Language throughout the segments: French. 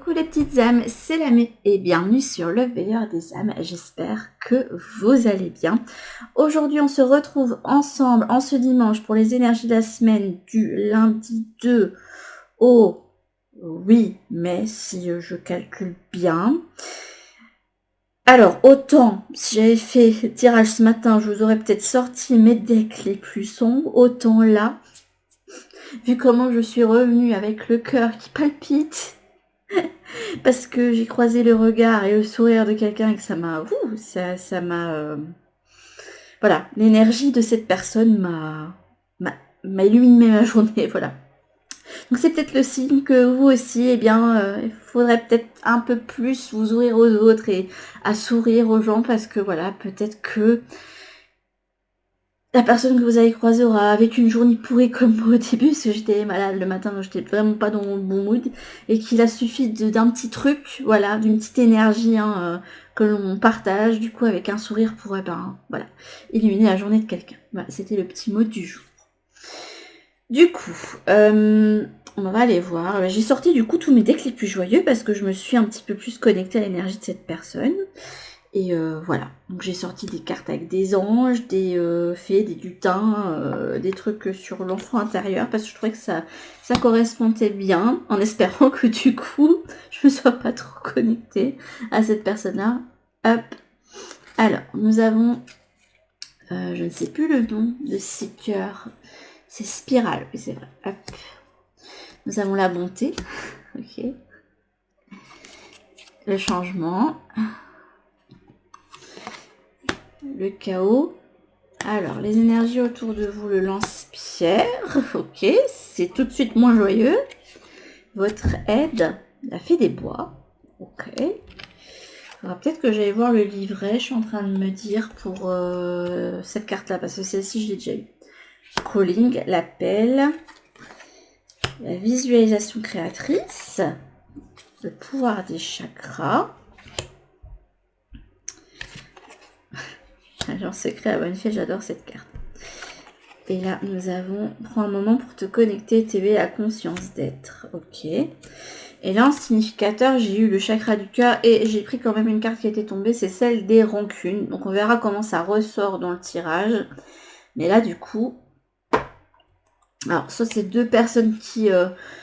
Coucou les petites âmes, c'est Lamé et bienvenue sur le veilleur des âmes. J'espère que vous allez bien. Aujourd'hui, on se retrouve ensemble en ce dimanche pour les énergies de la semaine du lundi 2 au 8 mai, si je calcule bien. Alors, autant si j'avais fait tirage ce matin, je vous aurais peut-être sorti mes decks les plus sombres, autant là, vu comment je suis revenue avec le cœur qui palpite, parce que j'ai croisé le regard et le sourire de quelqu'un et que ça m'a... voilà, l'énergie de cette personne m'a illuminé ma journée, voilà. Donc c'est peut-être le signe que vous aussi, eh bien, il faudrait peut-être un peu plus vous ouvrir aux autres et à sourire aux gens, parce que voilà, peut-être que la personne que vous avez croisée aura vécu une journée pourrie comme moi au début, parce que j'étais malade le matin, donc j'étais vraiment pas dans mon bon mood, et qu'il a suffi d'un petit truc, voilà, d'une petite énergie que l'on partage, du coup avec un sourire pour, voilà, illuminer la journée de quelqu'un. Voilà, c'était le petit mot du jour. Du coup, on va aller voir. J'ai sorti du coup tous mes decks les plus joyeux parce que je me suis un petit peu plus connectée à l'énergie de cette personne. Et voilà, donc j'ai sorti des cartes avec des anges, des fées, des lutins, des trucs sur l'enfant intérieur, parce que je trouvais que ça correspondait bien, en espérant que du coup, je me sois pas trop connectée à cette personne-là. Hop. Alors, nous avons, je ne sais plus le nom de ces cœurs, c'est Spirale, oui c'est vrai. Hop. Nous avons la bonté, ok. Le changement. Le chaos. Alors, les énergies autour de vous, le lance-pierre. Ok, c'est tout de suite moins joyeux. Votre aide, la fée des bois. Ok. Alors, peut-être que j'allais voir le livret, je suis en train de me dire, pour cette carte-là, parce que celle-ci, je l'ai déjà eu. Calling, l'appel. La visualisation créatrice. Le pouvoir des chakras. Agent secret à bonne fée, j'adore cette carte. Et là, nous avons « Prends un moment pour te connecter, t'éveiller la conscience d'être ». Ok. Et là, en significateur, j'ai eu le chakra du cœur et j'ai pris quand même une carte qui était tombée, c'est celle des rancunes. Donc, on verra comment ça ressort dans le tirage. Mais là, du coup... Alors, ça, c'est deux personnes qui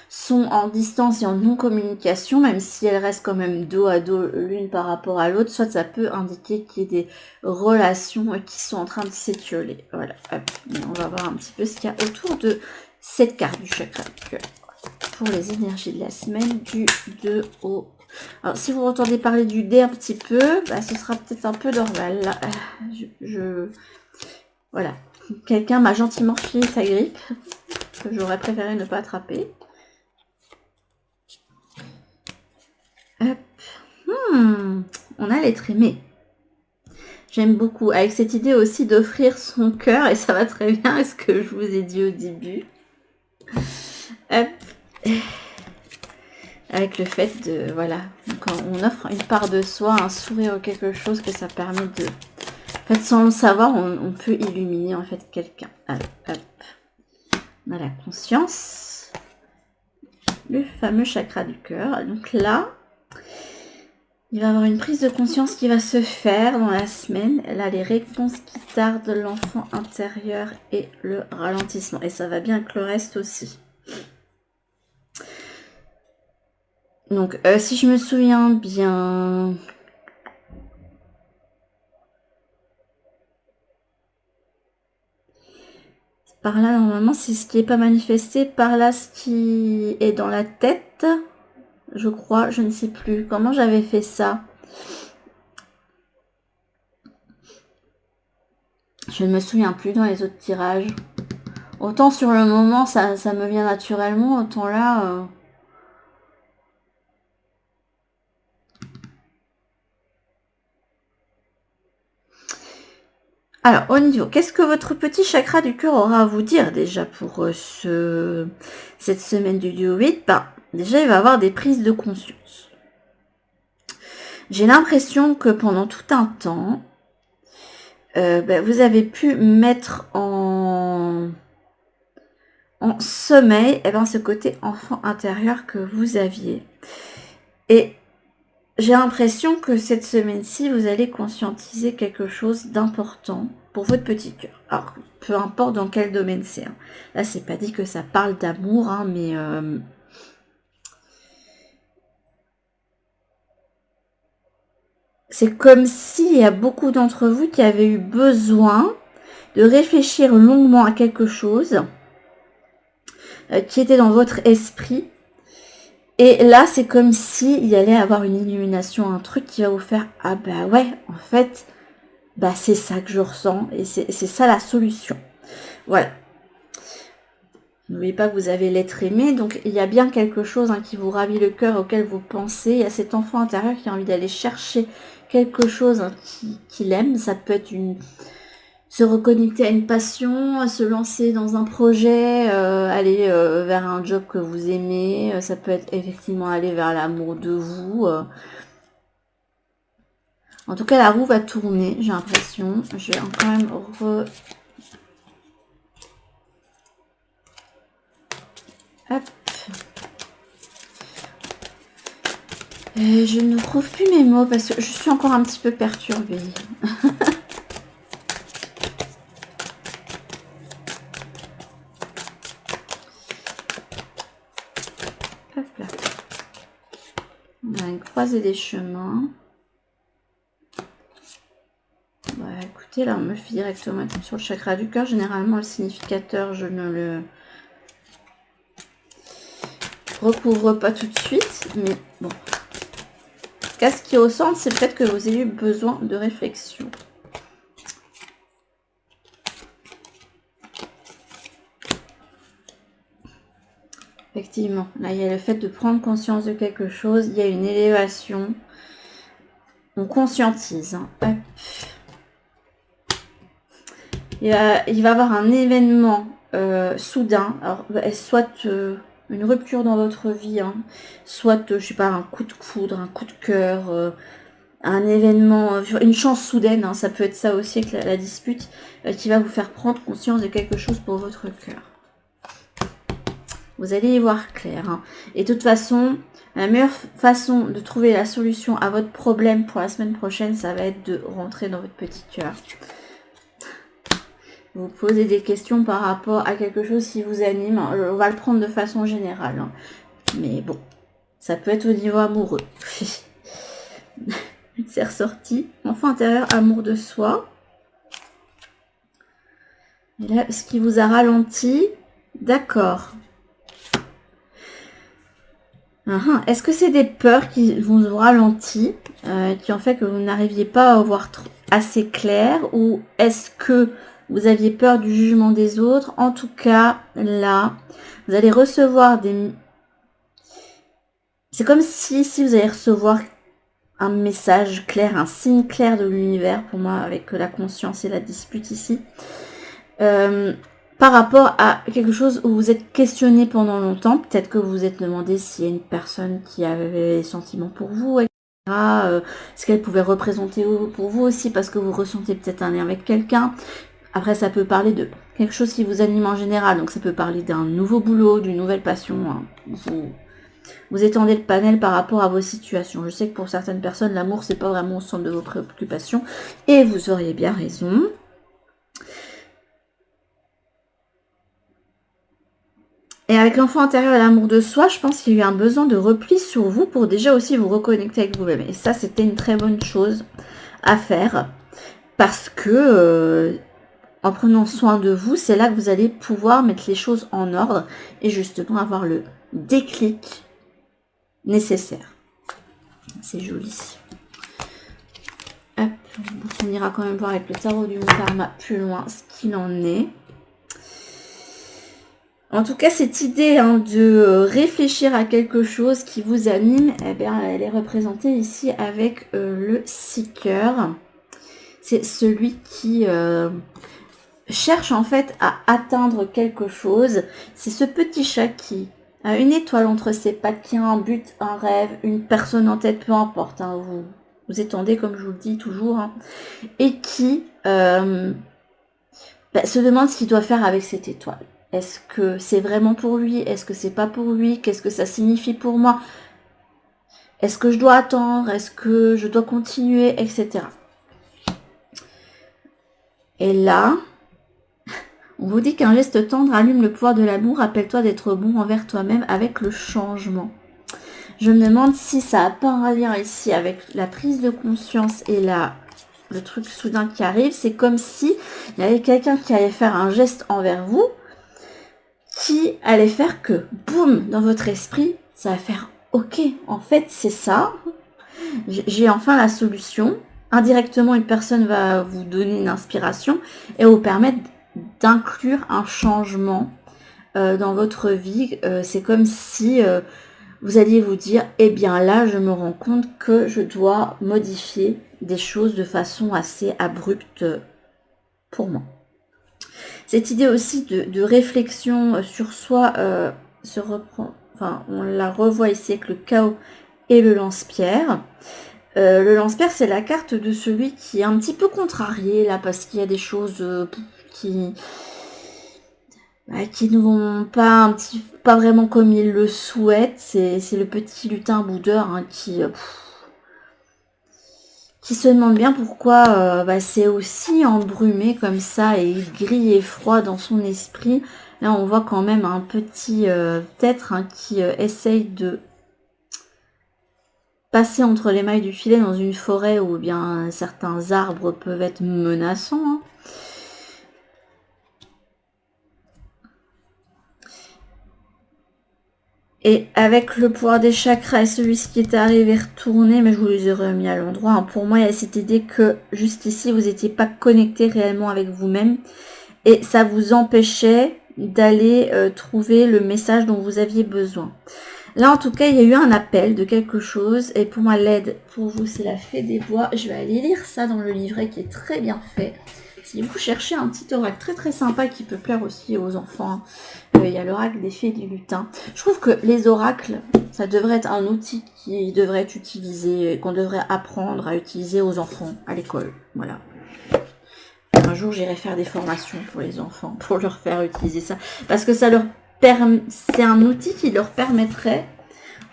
sont en distance et en non-communication, même si elles restent quand même dos à dos l'une par rapport à l'autre. Soit ça peut indiquer qu'il y ait des relations qui sont en train de s'étioler. Voilà, hop. On va voir un petit peu ce qu'il y a autour de cette carte du chakra du cœur. Pour les énergies de la semaine du 2 au... Alors, si vous entendez parler du dé un petit peu, ce sera peut-être un peu normal. Là, voilà. Quelqu'un m'a gentiment filé sa grippe, que j'aurais préféré ne pas attraper. Hop. On a l'être aimé. J'aime beaucoup. Avec cette idée aussi d'offrir son cœur, et ça va très bien avec ce que je vous ai dit au début. Hop. Avec le fait de, voilà, quand on offre une part de soi, un sourire ou quelque chose, que ça permet de... En fait, sans le savoir, on peut illuminer en fait quelqu'un. Allez, hop. On a la conscience. Le fameux chakra du cœur. Donc là, il va y avoir une prise de conscience qui va se faire dans la semaine. Là, les réponses qui tardent, l'enfant intérieur et le ralentissement. Et ça va bien avec le reste aussi. Donc, si je me souviens bien... Par là, normalement, c'est ce qui n'est pas manifesté. Par là, ce qui est dans la tête, je crois, je ne sais plus. Comment j'avais fait ça? Je ne me souviens plus dans les autres tirages. Autant sur le moment, ça me vient naturellement, autant là... Alors, au niveau, qu'est-ce que votre petit chakra du cœur aura à vous dire déjà pour cette semaine du 8? Déjà, il va avoir des prises de conscience. J'ai l'impression que pendant tout un temps, vous avez pu mettre en sommeil ce côté enfant intérieur que vous aviez. Et j'ai l'impression que cette semaine-ci, vous allez conscientiser quelque chose d'important pour votre petit cœur. Alors, peu importe dans quel domaine c'est. Hein. Là, c'est pas dit que ça parle d'amour, hein, mais c'est comme s'il y a beaucoup d'entre vous qui avaient eu besoin de réfléchir longuement à quelque chose qui était dans votre esprit. Et là, c'est comme s'il y allait avoir une illumination, un truc qui va vous faire « Ah bah ouais, en fait, bah c'est ça que je ressens et c'est ça la solution. » Voilà. N'oubliez pas que vous avez l'être aimé, donc il y a bien quelque chose qui vous ravit le cœur, auquel vous pensez. Il y a cet enfant intérieur qui a envie d'aller chercher quelque chose qu'il aime. Ça peut être se reconnecter à une passion, se lancer dans un projet, aller vers un job que vous aimez. Ça peut être effectivement aller vers l'amour de vous. En tout cas, la roue va tourner, j'ai l'impression. Je vais quand même Hop. Et je ne trouve plus mes mots parce que je suis encore un petit peu perturbée. Hop là. On a une croisée des chemins. Bah, écoutez, là, on me fait directement sur le chakra du cœur. Généralement, le significateur, je ne le recouvre pas tout de suite. Mais bon. En tout cas, ce qui ressent, c'est peut-être que vous ayez eu besoin de réflexion. Effectivement, là, il y a le fait de prendre conscience de quelque chose. Il y a une élévation. On conscientise. Hein. Hop. Il va y avoir un événement soudain, alors soit une rupture dans votre vie, hein, soit, je sais pas, un coup de foudre, un coup de cœur, un événement, une chance soudaine, hein, ça peut être ça aussi avec la dispute, qui va vous faire prendre conscience de quelque chose pour votre cœur. Vous allez y voir clair. Hein. Et de toute façon, la meilleure façon de trouver la solution à votre problème pour la semaine prochaine, ça va être de rentrer dans votre petit cœur. Vous posez des questions par rapport à quelque chose qui vous anime. On va le prendre de façon générale. Hein. Mais bon, ça peut être au niveau amoureux. C'est ressorti. Enfant intérieur, amour de soi. Et là, ce qui vous a ralenti, d'accord. Est-ce que c'est des peurs qui vous ont ralenti, qui ont fait que vous n'arriviez pas à voir assez clair, ou est-ce que vous aviez peur du jugement des autres? En tout cas, là, vous allez recevoir des... C'est comme si vous allez recevoir un message clair, un signe clair de l'univers, pour moi, avec la conscience et la dispute ici, par rapport à quelque chose où vous êtes questionné pendant longtemps. Peut-être que vous vous êtes demandé s'il y a une personne qui avait des sentiments pour vous, etc. Ce qu'elle pouvait représenter pour vous aussi, parce que vous ressentez peut-être un lien avec quelqu'un. Après, ça peut parler de quelque chose qui vous anime en général. Donc, ça peut parler d'un nouveau boulot, d'une nouvelle passion. Hein. Vous étendez le panel par rapport à vos situations. Je sais que pour certaines personnes, l'amour, c'est pas vraiment au centre de vos préoccupations. Et vous auriez bien raison. Et avec l'enfant intérieur et l'amour de soi, je pense qu'il y a eu un besoin de repli sur vous pour déjà aussi vous reconnecter avec vous-même. Et ça, c'était une très bonne chose à faire. Parce que en prenant soin de vous, c'est là que vous allez pouvoir mettre les choses en ordre et justement avoir le déclic nécessaire. C'est joli. Hop, on ira quand même voir avec le tarot du karma plus loin ce qu'il en est. En tout cas, cette idée de réfléchir à quelque chose qui vous anime, eh bien, elle est représentée ici avec le Seeker. C'est celui qui cherche en fait à atteindre quelque chose. C'est ce petit chat qui a une étoile entre ses pattes, qui a un but, un rêve, une personne en tête, peu importe. Hein, vous étendez, comme je vous le dis toujours. Hein, et qui se demande ce qu'il doit faire avec cette étoile. Est-ce que c'est vraiment pour lui? Est-ce que c'est pas pour lui? Qu'est-ce que ça signifie pour moi? Est-ce que je dois attendre? Est-ce que je dois continuer? Etc. Et là, on vous dit qu'un geste tendre allume le pouvoir de l'amour. Rappelle-toi d'être bon envers toi-même avec le changement. Je me demande si ça n'a pas un lien ici avec la prise de conscience et le truc soudain qui arrive. C'est comme si il y avait quelqu'un qui allait faire un geste envers vous, qui allait faire que, boum, dans votre esprit, ça va faire ok, en fait c'est ça, j'ai enfin la solution. Indirectement, une personne va vous donner une inspiration et vous permettre d'inclure un changement dans votre vie. C'est comme si vous alliez vous dire, eh bien là, je me rends compte que je dois modifier des choses de façon assez abrupte pour moi. Cette idée aussi de réflexion sur soi se reprend, enfin, on la revoit ici avec le chaos et le lance-pierre. Le lance-pierre, c'est la carte de celui qui est un petit peu contrarié là, parce qu'il y a des choses qui ne vont pas vraiment comme il le souhaite. C'est le petit lutin boudeur hein, qui se demande bien pourquoi c'est aussi embrumé comme ça et gris et froid dans son esprit. Là, on voit quand même un petit être hein, qui essaye de passer entre les mailles du filet dans une forêt où bien certains arbres peuvent être menaçants. Hein. Et avec le pouvoir des chakras et celui-ci qui est arrivé retourné, mais je vous les ai remis à l'endroit. Hein. Pour moi, il y a cette idée que jusqu'ici, vous n'étiez pas connecté réellement avec vous-même. Et ça vous empêchait d'aller trouver le message dont vous aviez besoin. Là, en tout cas, il y a eu un appel de quelque chose. Et pour moi, l'aide, pour vous, c'est la fée des bois. Je vais aller lire ça dans le livret qui est très bien fait. Si vous cherchez un petit oracle très très sympa qui peut plaire aussi aux enfants, il y a l'oracle des fées du lutin. Je trouve que les oracles, ça devrait être un outil qui devrait être utilisé, qu'on devrait apprendre à utiliser aux enfants à l'école. Voilà. Un jour, j'irai faire des formations pour les enfants, pour leur faire utiliser ça. Parce que ça leur c'est un outil qui leur permettrait,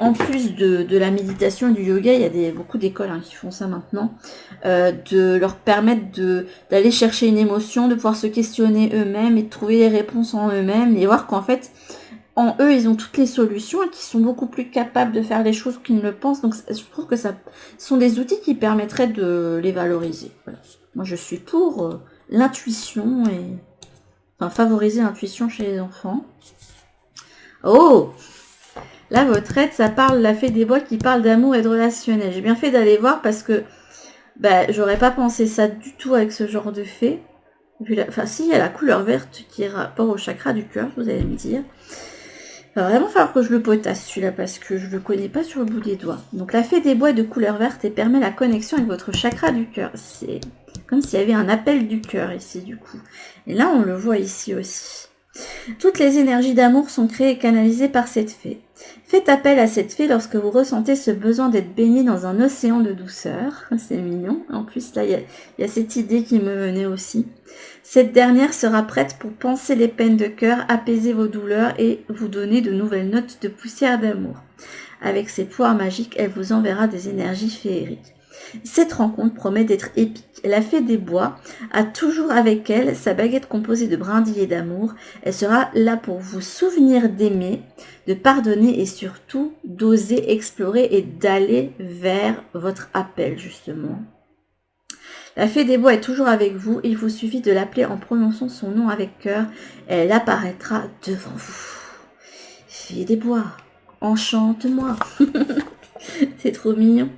en plus de la méditation et du yoga, il y a beaucoup d'écoles hein, qui font ça maintenant, de leur permettre d'aller chercher une émotion, de pouvoir se questionner eux-mêmes et de trouver les réponses en eux-mêmes et voir qu'en fait, en eux, ils ont toutes les solutions et qu'ils sont beaucoup plus capables de faire les choses qu'ils ne le pensent. Donc, je trouve que ça sont des outils qui permettraient de les valoriser. Voilà. Moi, je suis pour l'intuition et favoriser l'intuition chez les enfants. Oh! Là, votre aide, ça parle, la fée des bois qui parle d'amour et de relationnel. J'ai bien fait d'aller voir parce que j'aurais pas pensé ça du tout avec ce genre de fée. Enfin, si, il y a la couleur verte qui est rapport au chakra du cœur, vous allez me dire. Il va vraiment falloir que je le potasse celui-là parce que je le connais pas sur le bout des doigts. Donc, la fée des bois est de couleur verte et permet la connexion avec votre chakra du cœur. C'est comme s'il y avait un appel du cœur ici, du coup. Et là, on le voit ici aussi. Toutes les énergies d'amour sont créées et canalisées par cette fée. Faites appel à cette fée lorsque vous ressentez ce besoin d'être baigné dans un océan de douceur. C'est mignon. En plus, là, il y a cette idée qui me venait aussi. Cette dernière sera prête pour panser les peines de cœur, apaiser vos douleurs et vous donner de nouvelles notes de poussière d'amour. Avec ses pouvoirs magiques, elle vous enverra des énergies féeriques. Cette rencontre promet d'être épique. La fée des bois a toujours avec elle sa baguette composée de brindilles et d'amour. Elle sera là pour vous souvenir d'aimer, de pardonner et surtout d'oser explorer et d'aller vers votre appel justement. La fée des bois est toujours avec vous. Il vous suffit de l'appeler en prononçant son nom avec cœur. Elle apparaîtra devant vous. Fée des bois, enchante-moi. C'est trop mignon.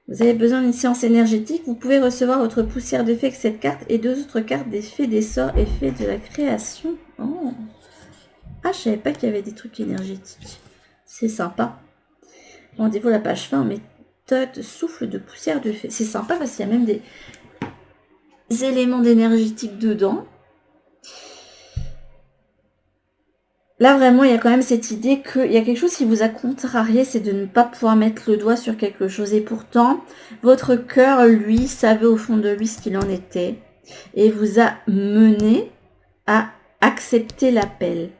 Vous avez besoin d'une séance énergétique, vous pouvez recevoir votre poussière de fée avec cette carte et 2 autres cartes des fées des sorts et fées de la création. Oh. Ah, je savais pas qu'il y avait des trucs énergétiques. C'est sympa. Rendez-vous à la page 20, méthode souffle de poussière de fée. C'est sympa parce qu'il y a même des éléments d'énergétique dedans. Là, vraiment, il y a quand même cette idée qu'il y a quelque chose qui vous a contrarié, c'est de ne pas pouvoir mettre le doigt sur quelque chose. Et pourtant, votre cœur, lui, savait au fond de lui ce qu'il en était et vous a mené à accepter l'appel.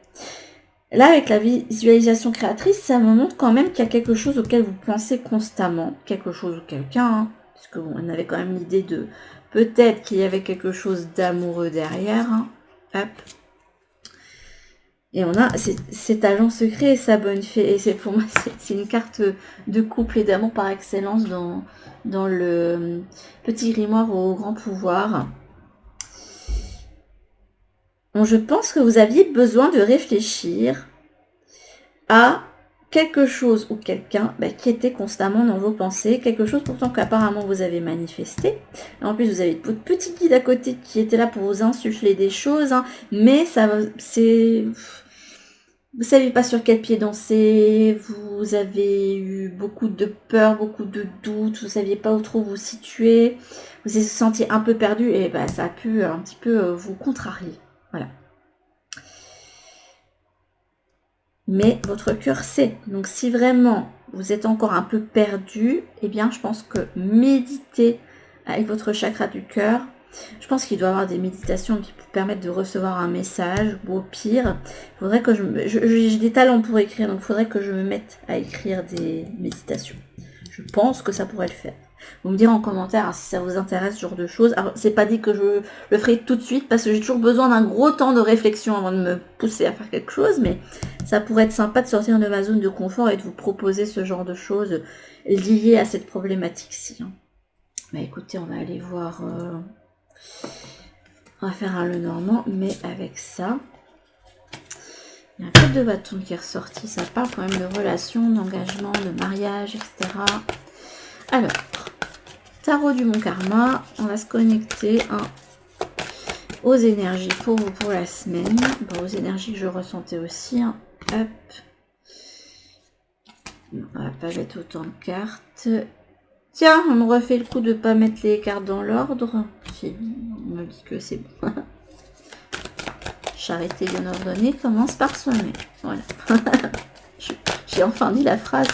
Là, avec la visualisation créatrice, ça me montre quand même qu'il y a quelque chose auquel vous pensez constamment. Quelque chose ou quelqu'un, hein, parce qu'on avait quand même l'idée de peut-être qu'il y avait quelque chose d'amoureux derrière. Hein. Hop. Et on a cet agent secret et sa bonne fée. Et c'est pour moi, c'est une carte de couple et d'amour par excellence dans le petit grimoire au grand pouvoir. Bon, je pense que vous aviez besoin de réfléchir à quelque chose ou quelqu'un qui était constamment dans vos pensées, quelque chose pourtant qu'apparemment vous avez manifesté. En plus, vous avez votre petit guide à côté qui était là pour vous insuffler des choses, hein, mais ça, c'est... Vous savez pas sur quel pied danser, vous avez eu beaucoup de peur, beaucoup de doutes, vous saviez pas où trop vous situer, vous vous sentiez un peu perdu et ça a pu un petit peu vous contrarier. Voilà. Mais votre cœur sait. Donc si vraiment vous êtes encore un peu perdu, eh bien je pense que méditer avec votre chakra du cœur, je pense qu'il doit y avoir des méditations qui vous permettent de recevoir un message, ou au pire, il faudrait que j'ai des talents pour écrire, donc il faudrait que je me mette à écrire des méditations. Je pense que ça pourrait le faire. Vous me direz en commentaire hein, si ça vous intéresse, ce genre de choses. Alors, c'est pas dit que je le ferai tout de suite, parce que j'ai toujours besoin d'un gros temps de réflexion avant de me pousser à faire quelque chose, mais ça pourrait être sympa de sortir de ma zone de confort et de vous proposer ce genre de choses liées à cette problématique-ci. Écoutez, on va aller voir... On va faire un Lenormand, mais avec ça. Il y a un code de bâton qui est ressorti. Ça parle quand même de relations, d'engagement, de mariage, etc. Alors, tarot du Mont Karma. On va se connecter aux énergies pour vous pour la semaine. Aux énergies que je ressentais aussi. Hein. Hop. On va pas mettre autant de cartes. Tiens, on me refait le coup de ne pas mettre les cartes dans l'ordre. Si, on me dit que c'est bon. Charité bien ordonnée commence par soi-même. Voilà. J'ai enfin dit la phrase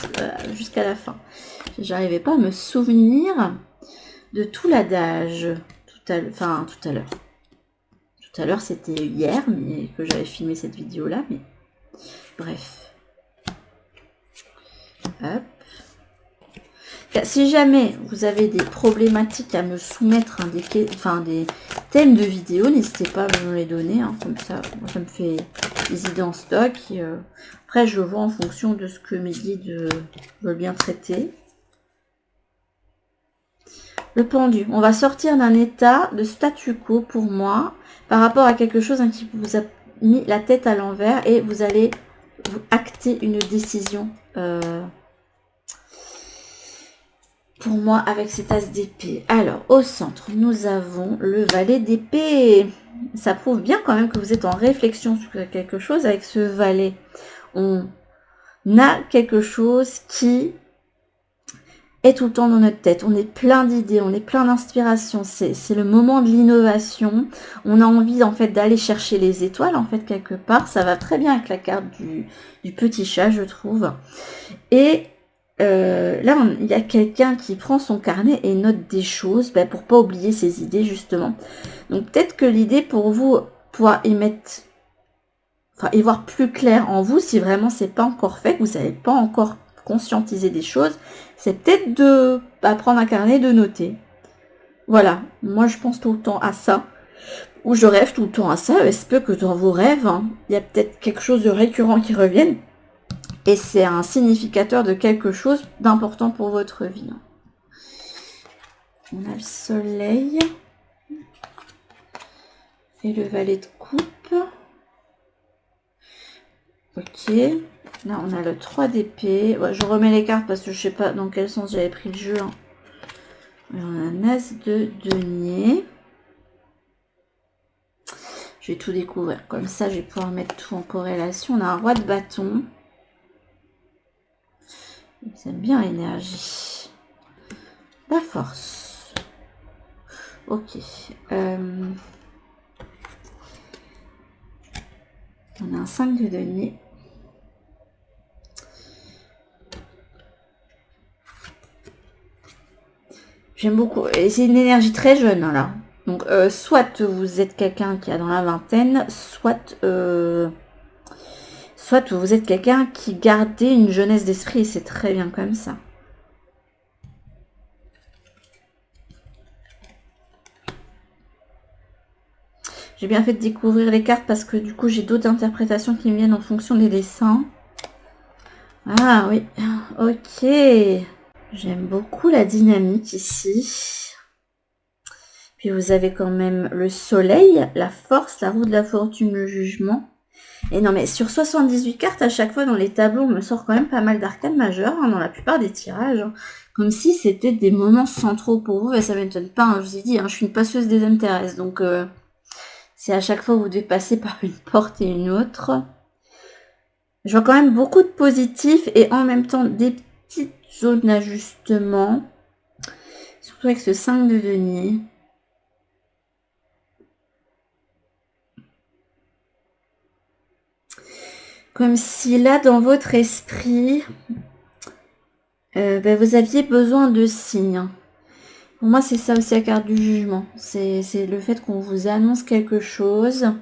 jusqu'à la fin. J'arrivais pas à me souvenir de tout l'adage. Tout à l'heure. Tout à l'heure, c'était hier, mais que j'avais filmé cette vidéo-là. Mais bref. Hop. Si jamais vous avez des problématiques à me soumettre, hein, des thèmes de vidéo, n'hésitez pas à me les donner. Hein, comme ça, moi, ça me fait des idées en stock. Et, après, je vois en fonction de ce que mes guides veulent bien traiter. Le pendu. On va sortir d'un état de statu quo pour moi par rapport à quelque chose hein, qui vous a mis la tête à l'envers et vous allez vous acter une décision. Pour moi, avec cet as d'épée. Alors, au centre, nous avons le valet d'épée. Ça prouve bien quand même que vous êtes en réflexion sur quelque chose. Avec ce valet, on a quelque chose qui est tout le temps dans notre tête. On est plein d'idées, on est plein d'inspiration. C'est le moment de l'innovation. On a envie, en fait, d'aller chercher les étoiles, en fait, quelque part. Ça va très bien avec la carte du petit chat, je trouve. Et... là, il y a quelqu'un qui prend son carnet et note des choses pour pas oublier ses idées, justement. Donc, peut-être que l'idée pour vous, pouvoir y mettre, y voir plus clair en vous, si vraiment c'est pas encore fait, que vous n'avez pas encore conscientisé des choses, c'est peut-être de prendre un carnet, de noter. Voilà, moi je pense tout le temps à ça, ou je rêve tout le temps à ça. Est-ce que dans vos rêves, hein, il y a peut-être quelque chose de récurrent qui revienne? Et c'est un significateur de quelque chose d'important pour votre vie. On a le soleil. Et le valet de coupe. Ok. Là, on a le 3 d'épée. Ouais, je remets les cartes parce que je sais pas dans quel sens j'avais pris le jeu. Hein. Et on a un as de denier. Je vais tout découvrir. Comme ça, je vais pouvoir mettre tout en corrélation. On a un roi de bâton. Ils aiment bien l'énergie. La force. Ok. On a un 5 de denier. J'aime beaucoup. Et c'est une énergie très jeune, hein, là. Donc, soit vous êtes quelqu'un qui a dans la vingtaine, soit Soit vous êtes quelqu'un qui gardait une jeunesse d'esprit et c'est très bien comme ça. J'ai bien fait de découvrir les cartes parce que du coup j'ai d'autres interprétations qui me viennent en fonction des dessins. Ah oui, ok. J'aime beaucoup la dynamique ici. Puis vous avez quand même le soleil, la force, la roue de la fortune, le jugement. Et non mais sur 78 cartes, à chaque fois dans les tableaux, on me sort quand même pas mal d'arcanes majeures, hein, dans la plupart des tirages. Hein, comme si c'était des moments centraux pour vous, et ça m'étonne pas, hein, je vous ai dit, hein, je suis une passeuse des MTRS, donc c'est à chaque fois vous devez passer par une porte et une autre. Je vois quand même beaucoup de positifs et en même temps des petites zones d'ajustement. Surtout avec ce 5 de denier. Comme si là, dans votre esprit, vous aviez besoin de signes. Pour moi, c'est ça aussi la carte du jugement. C'est le fait qu'on vous annonce quelque chose.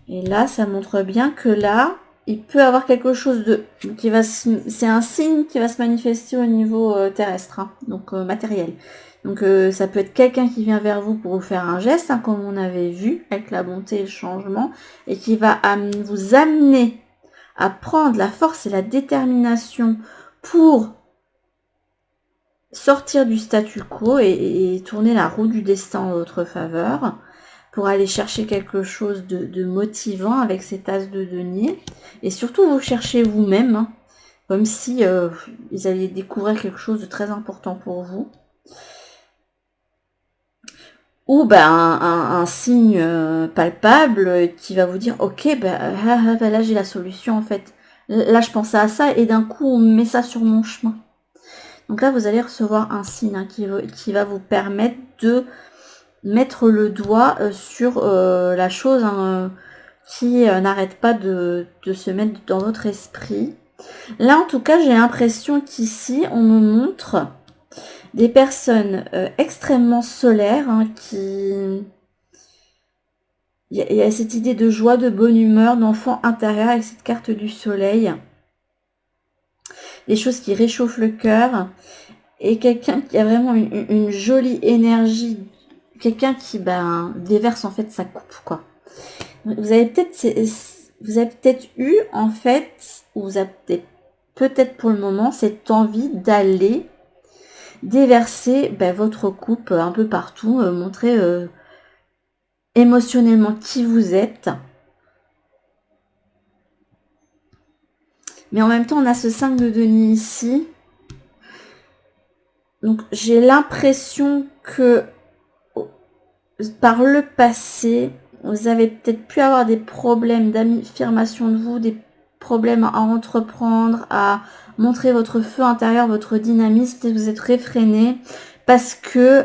Et là, ça montre bien que là, il peut avoir quelque chose de qui va c'est un signe qui va se manifester au niveau terrestre, hein, donc matériel. Donc ça peut être quelqu'un qui vient vers vous pour vous faire un geste, hein, comme on avait vu avec la bonté et le changement, et qui va vous amener à prendre la force et la détermination pour sortir du statu quo et tourner la roue du destin en votre faveur, pour aller chercher quelque chose de motivant avec cet as de denier. Et surtout, vous cherchez vous-même, hein, comme si ils allaient découvrir quelque chose de très important pour vous. Ou un signe palpable qui va vous dire, ok, là j'ai la solution en fait. Là je pensais à ça et d'un coup on met ça sur mon chemin. Donc là vous allez recevoir un signe, hein, qui va vous permettre de mettre le doigt sur la chose, hein, qui n'arrête pas de se mettre dans votre esprit. Là en tout cas j'ai l'impression qu'ici on me montre des personnes extrêmement solaires, hein, qui... Il y a cette idée de joie, de bonne humeur, d'enfant intérieur avec cette carte du soleil. Des choses qui réchauffent le cœur. Et quelqu'un qui a vraiment une jolie énergie. Quelqu'un qui déverse en fait sa coupe, quoi. Vous avez peut-être eu en fait, ou vous avez peut-être pour le moment cette envie d'aller déverser votre coupe un peu partout, montrer émotionnellement qui vous êtes. Mais en même temps, on a ce 5 de denier ici. Donc, j'ai l'impression que par le passé, vous avez peut-être pu avoir des problèmes d'affirmation de vous, des problèmes à entreprendre, à montrer votre feu intérieur, votre dynamisme. Peut-être vous êtes réfréné parce que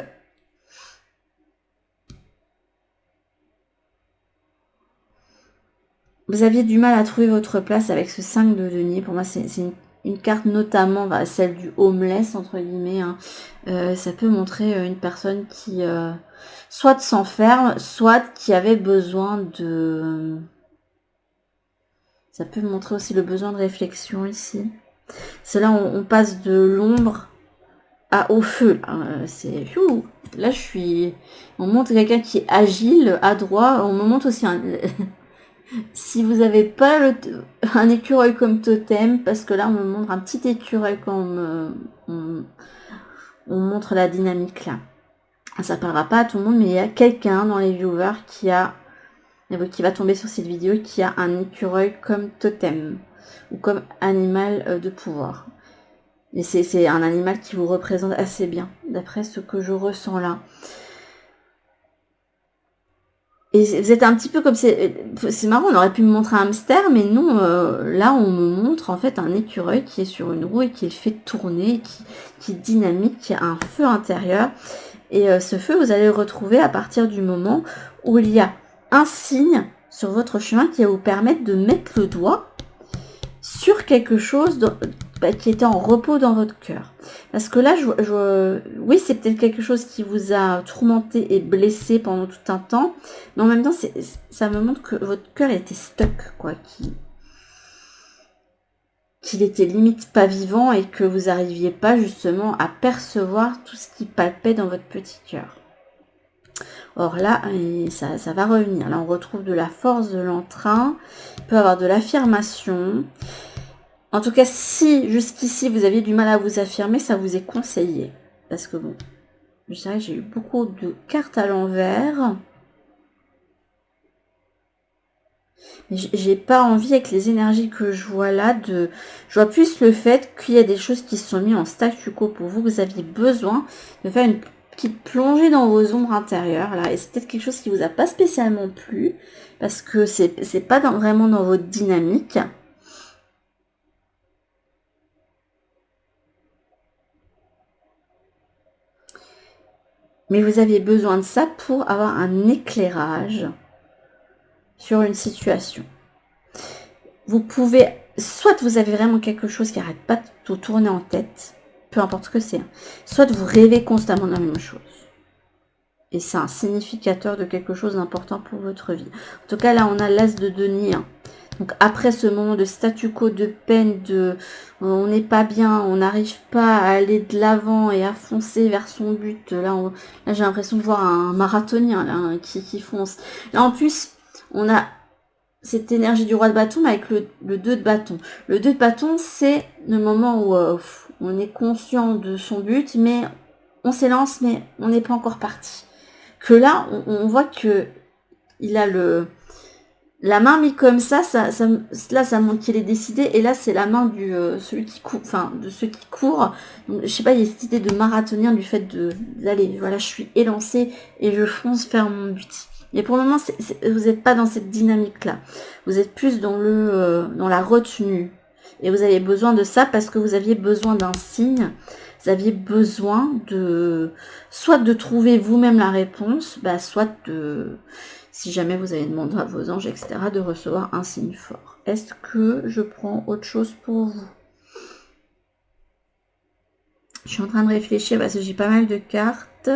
vous aviez du mal à trouver votre place avec ce 5 de denier. Pour moi, c'est une carte notamment, celle du homeless, entre guillemets. Hein. Ça peut montrer une personne qui soit s'enferme, soit qui avait besoin de... Ça peut montrer aussi le besoin de réflexion ici. C'est là où on passe de l'ombre au feu. C'est... Là, je suis... On montre quelqu'un qui est agile, adroit. On me montre aussi un... Si vous n'avez pas un écureuil comme totem, parce que là on me montre un petit écureuil quand on montre la dynamique là. Ça parlera pas à tout le monde, mais il y a quelqu'un dans les viewers qui va tomber sur cette vidéo qui a un écureuil comme totem ou comme animal de pouvoir. Et c'est un animal qui vous représente assez bien, d'après ce que je ressens là. Et vous êtes un petit peu comme... C'est marrant, on aurait pu me montrer un hamster, mais non, là on me montre en fait un écureuil qui est sur une roue et qui est fait tourner, qui est dynamique, qui a un feu intérieur. Et ce feu, vous allez le retrouver à partir du moment où il y a un signe sur votre chemin qui va vous permettre de mettre le doigt sur quelque chose qui était en repos dans votre cœur. Parce que là, oui, c'est peut-être quelque chose qui vous a tourmenté et blessé pendant tout un temps, mais en même temps, ça me montre que votre cœur était stuck, quoi. qu'il était limite pas vivant et que vous n'arriviez pas justement à percevoir tout ce qui palpait dans votre petit cœur. Or là, ça va revenir. Là, on retrouve de la force, de l'entrain. Il peut y avoir de l'affirmation. En tout cas, si jusqu'ici, vous aviez du mal à vous affirmer, ça vous est conseillé. Parce que bon, je dirais que j'ai eu beaucoup de cartes à l'envers. Mais j'ai pas envie, avec les énergies que je vois là, je vois plus le fait qu'il y a des choses qui se sont mises en statu quo pour vous. Vous aviez besoin de faire une petite plongée dans vos ombres intérieures, là. Et c'est peut-être quelque chose qui vous a pas spécialement plu, parce que c'est pas vraiment dans votre dynamique. Mais vous aviez besoin de ça pour avoir un éclairage sur une situation. Vous pouvez, soit vous avez vraiment quelque chose qui n'arrête pas de vous tourner en tête, peu importe ce que c'est, soit vous rêvez constamment de la même chose. Et c'est un significateur de quelque chose d'important pour votre vie. En tout cas, là, on a l'as de denier. Donc après ce moment de statu quo, de peine, on n'est pas bien, on n'arrive pas à aller de l'avant et à foncer vers son but. Là j'ai l'impression de voir un marathonien là, qui fonce. Là en plus, on a cette énergie du roi de bâton, mais avec le 2 de bâton. Le 2 de bâton, c'est le moment où on est conscient de son but, mais on s'élance, mais on n'est pas encore parti. Que là, on voit que il a la main mise comme ça là, ça montre qu'il est décidé. Et là, c'est la main celui qui court, enfin, de ceux qui courent. Donc, je sais pas, il y a cette idée de marathonien, du fait d'aller, voilà, je suis élancé et je fonce vers mon but. Mais pour le moment, vous n'êtes pas dans cette dynamique-là. Vous êtes plus dans dans la retenue. Et vous avez besoin de ça parce que vous aviez besoin d'un signe. Vous aviez besoin soit de trouver vous-même la réponse, soit si jamais vous avez demandé à vos anges, etc., de recevoir un signe fort. Est-ce que je prends autre chose pour vous? Je suis en train de réfléchir parce que j'ai pas mal de cartes.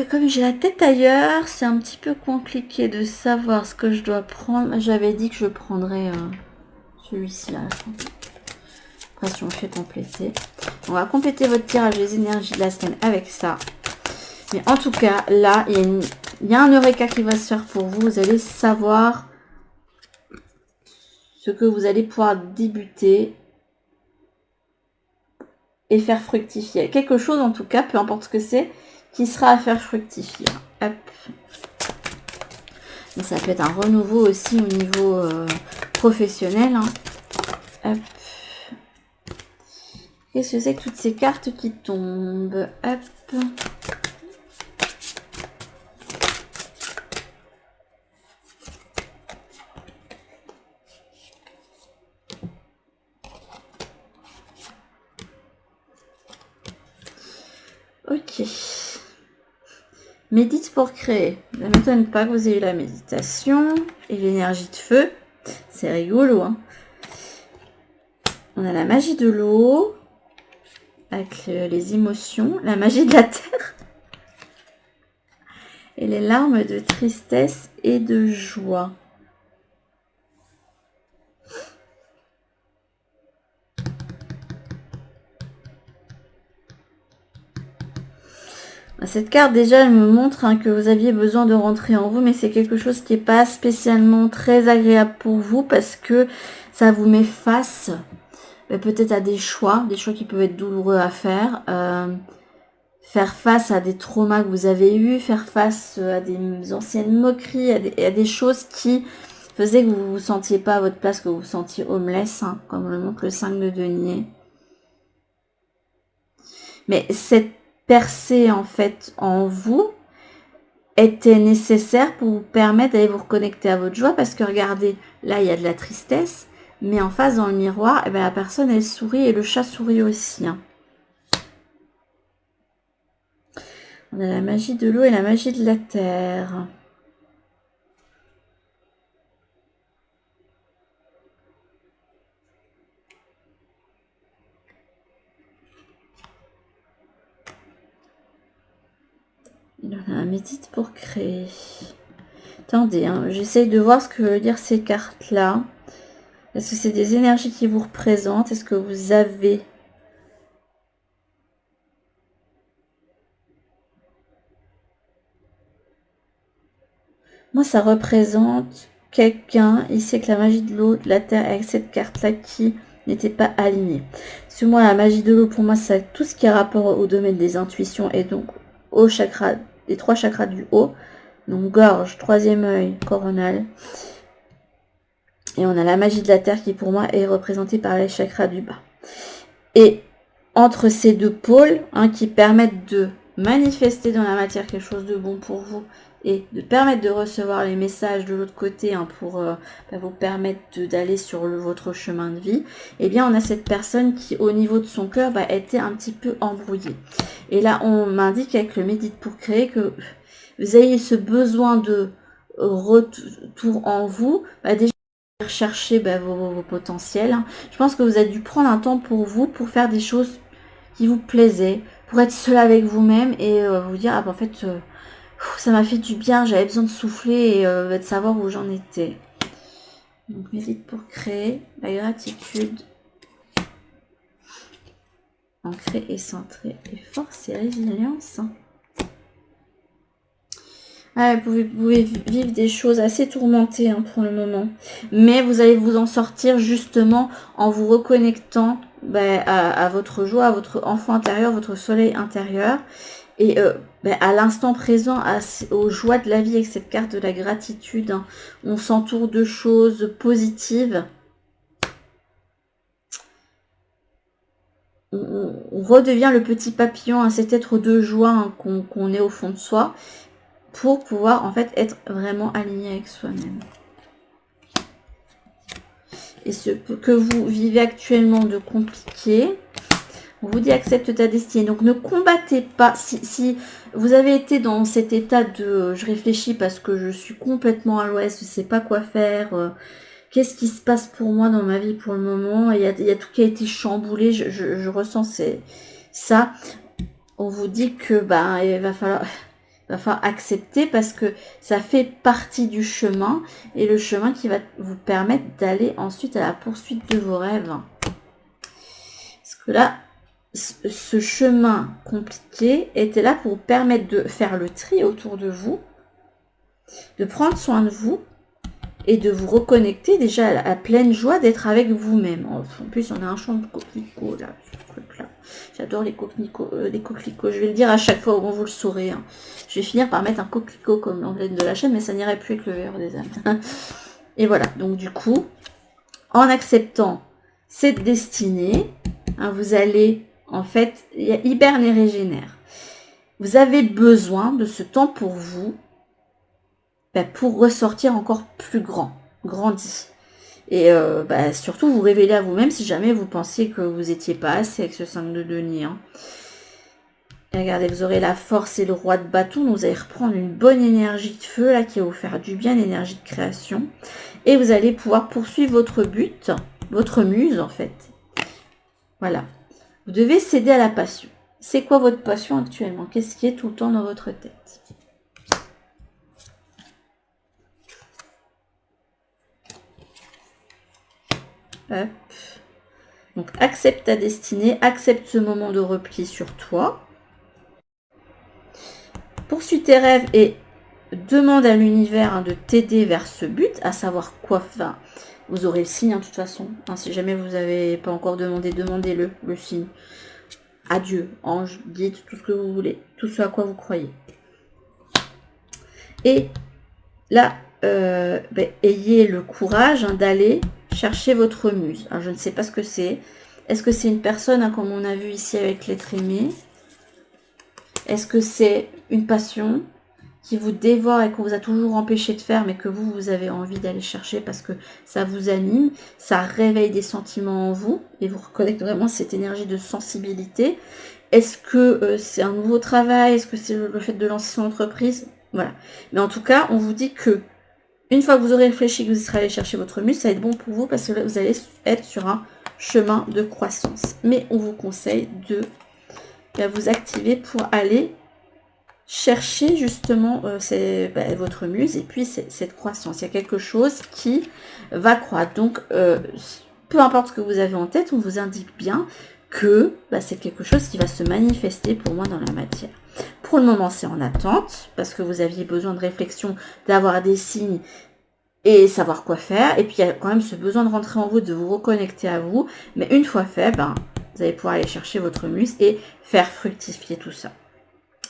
Comme j'ai la tête ailleurs, c'est un petit peu compliqué de savoir ce que je dois prendre. J'avais dit que je prendrais celui-ci là. Après, si on fait compléter. On va compléter votre tirage des énergies de la semaine avec ça. Mais en tout cas, là, il y a un eureka qui va se faire pour vous. Vous allez savoir ce que vous allez pouvoir débuter et faire fructifier. Quelque chose, en tout cas, peu importe ce que c'est, qui sera à faire fructifier. Hop. Mais ça peut être un renouveau aussi au niveau professionnel. Hein. Hop. Qu'est-ce que c'est que toutes ces cartes qui tombent? Hop. Ok. Médite pour créer. Ça ne m'étonne pas que vous ayez eu la méditation et l'énergie de feu. C'est rigolo. Hein. On a la magie de l'eau avec les émotions, la magie de la terre et les larmes de tristesse et de joie. Cette carte, déjà, elle me montre que vous aviez besoin de rentrer en vous, mais c'est quelque chose qui n'est pas spécialement très agréable pour vous parce que ça vous met face peut-être à des choix qui peuvent être douloureux à faire. Faire face à des traumas que vous avez eus, faire face à des anciennes moqueries, à des choses qui faisaient que vous ne vous sentiez pas à votre place, que vous vous sentiez homeless, hein, comme le montre le 5 de denier. Mais cette percée en fait en vous était nécessaire pour vous permettre d'aller vous reconnecter à votre joie, parce que regardez, là il y a de la tristesse, mais en face dans le miroir, la personne elle sourit et le chat sourit aussi. Hein. On a la magie de l'eau et la magie de la terre. Et on a un médite pour créer. Attendez, hein, j'essaye de voir ce que veulent dire ces cartes-là. Est-ce que c'est des énergies qui vous représentent? Est-ce que vous avez... Moi, ça représente quelqu'un, ici avec la magie de l'eau, de la terre, avec cette carte-là qui n'était pas alignée. Parce que moi, la magie de l'eau, pour moi, c'est tout ce qui a rapport au domaine des intuitions et donc au chakra, les 3 chakras du haut. Donc gorge, 3e œil, coronal. Et on a la magie de la terre qui pour moi est représentée par les chakras du bas. Et entre ces deux pôles, hein, qui permettent de manifester dans la matière quelque chose de bon pour vous et de permettre de recevoir les messages de l'autre côté, hein, pour vous permettre d'aller sur votre chemin de vie, eh bien on a cette personne qui au niveau de son cœur était un petit peu embrouillée. Et là on m'indique avec le médite pour créer que vous ayez ce besoin de retour en vous, déjà rechercher vos potentiels. Je pense que vous avez dû prendre un temps pour vous, pour faire des choses qui vous plaisaient, pour être seul avec vous-même et vous dire, en fait, ça m'a fait du bien, j'avais besoin de souffler et de savoir où j'en étais. Donc, médite pour créer la gratitude. Ancré et centré. Et force et résilience. Ah, vous pouvez vivre des choses assez tourmentées, hein, pour le moment. Mais vous allez vous en sortir justement en vous reconnectant à votre joie, à votre enfant intérieur, votre soleil intérieur. Et à l'instant présent, aux joies de la vie avec cette carte de la gratitude, hein, on s'entoure de choses positives. On redevient le petit papillon, hein, cet être de joie, hein, qu'on est au fond de soi, pour pouvoir en fait être vraiment aligné avec soi-même. Et ce que vous vivez actuellement de compliqué, on vous dit accepte ta destinée. Donc ne combattez pas. Si vous avez été dans cet état de je réfléchis parce que je suis complètement à l'ouest, je ne sais pas quoi faire, qu'est-ce qui se passe pour moi dans ma vie pour le moment, il y a tout qui a été chamboulé, je ressens ça. On vous dit que il va falloir accepter parce que ça fait partie du chemin et le chemin qui va vous permettre d'aller ensuite à la poursuite de vos rêves. Parce que là, ce chemin compliqué était là pour vous permettre de faire le tri autour de vous, de prendre soin de vous et de vous reconnecter déjà à la pleine joie d'être avec vous-même. En plus, on a un champ de coquelicots là, ce truc-là. J'adore les coquelicots. Je vais le dire à chaque fois, vous le saurez. Hein. Je vais finir par mettre un coquelicot comme l'emblème de la chaîne, mais ça n'irait plus avec le verre des âmes. Et voilà, donc du coup, en acceptant cette destinée, hein, vous allez, en fait, hiberne et régénère. Vous avez besoin de ce temps pour vous, pour ressortir encore plus grandi. Et surtout vous révéler à vous-même si jamais vous pensiez que vous n'étiez pas assez avec ce 5 de denier. Hein. Et regardez, vous aurez la force et le roi de bâton. Vous allez reprendre une bonne énergie de feu là qui va vous faire du bien, l'énergie de création. Et vous allez pouvoir poursuivre votre but, votre muse en fait. Voilà. Vous devez céder à la passion. C'est quoi votre passion actuellement? Qu'est-ce qui est tout le temps dans votre tête? Hop. Donc, accepte ta destinée, accepte ce moment de repli sur toi. Poursuis tes rêves et demande à l'univers de t'aider vers ce but, à savoir quoi faire. Vous aurez le signe, de toute façon. Hein, si jamais vous n'avez pas encore demandé, demandez-le, le signe. Adieu, ange, guide, tout ce que vous voulez, tout ce à quoi vous croyez. Et là, ayez le courage d'aller chercher votre muse. Alors, je ne sais pas ce que c'est. Est-ce que c'est une personne, hein, comme on a vu ici avec l'être aimé? Est-ce que c'est une passion qui vous dévore et qu'on vous a toujours empêché de faire, mais que vous avez envie d'aller chercher parce que ça vous anime, ça réveille des sentiments en vous et vous reconnecte vraiment cette énergie de sensibilité? Est-ce que c'est un nouveau travail? Est-ce que c'est le fait de lancer son entreprise? Voilà. Mais en tout cas, on vous dit que une fois que vous aurez réfléchi, que vous serez allé chercher votre muse, ça va être bon pour vous parce que là, vous allez être sur un chemin de croissance. Mais on vous conseille de vous activer pour aller cherchez justement votre muse et puis cette croissance. Il y a quelque chose qui va croître. Donc, peu importe ce que vous avez en tête, on vous indique bien que c'est quelque chose qui va se manifester pour moi dans la matière. Pour le moment, c'est en attente, parce que vous aviez besoin de réflexion, d'avoir des signes et savoir quoi faire. Et puis, il y a quand même ce besoin de rentrer en vous, de vous reconnecter à vous. Mais une fois fait, vous allez pouvoir aller chercher votre muse et faire fructifier tout ça.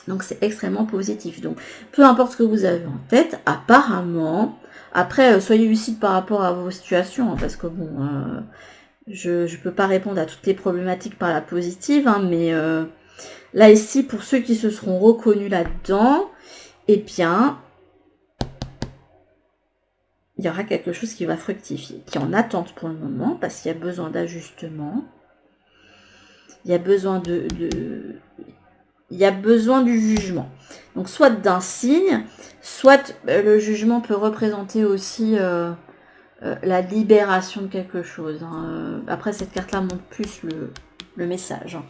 Donc, c'est extrêmement positif. Donc, peu importe ce que vous avez en tête, apparemment, après, soyez lucide par rapport à vos situations, hein, parce que bon... je ne peux pas répondre à toutes les problématiques par la positive, hein, mais là ici, pour ceux qui se seront reconnus là-dedans, eh bien, il y aura quelque chose qui va fructifier, qui est en attente pour le moment, parce qu'il y a besoin d'ajustement, il y a besoin il y a besoin du jugement. Donc, soit d'un signe, soit le jugement peut représenter aussi... la libération de quelque chose. Hein. Après, cette carte-là montre plus le message. Hein,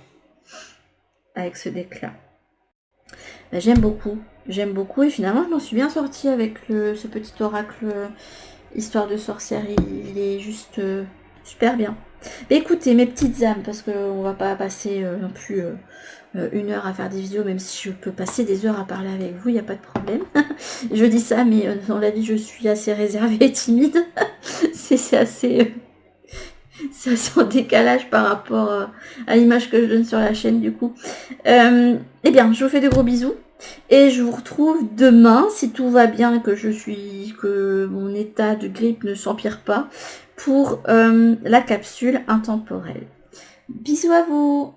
avec ce deck-là. J'aime beaucoup. Et finalement, je m'en suis bien sortie avec ce petit oracle Histoire de sorcière. Il est juste super bien. Mais écoutez, mes petites âmes, parce qu'on va pas passer non plus... 1 heure à faire des vidéos, même si je peux passer des heures à parler avec vous, il n'y a pas de problème. Je dis ça, mais dans la vie, je suis assez réservée et timide. c'est assez en décalage par rapport à l'image que je donne sur la chaîne, du coup. Eh bien, je vous fais de gros bisous. Et je vous retrouve demain, si tout va bien et que mon état de grippe ne s'empire pas, pour la capsule intemporelle. Bisous à vous!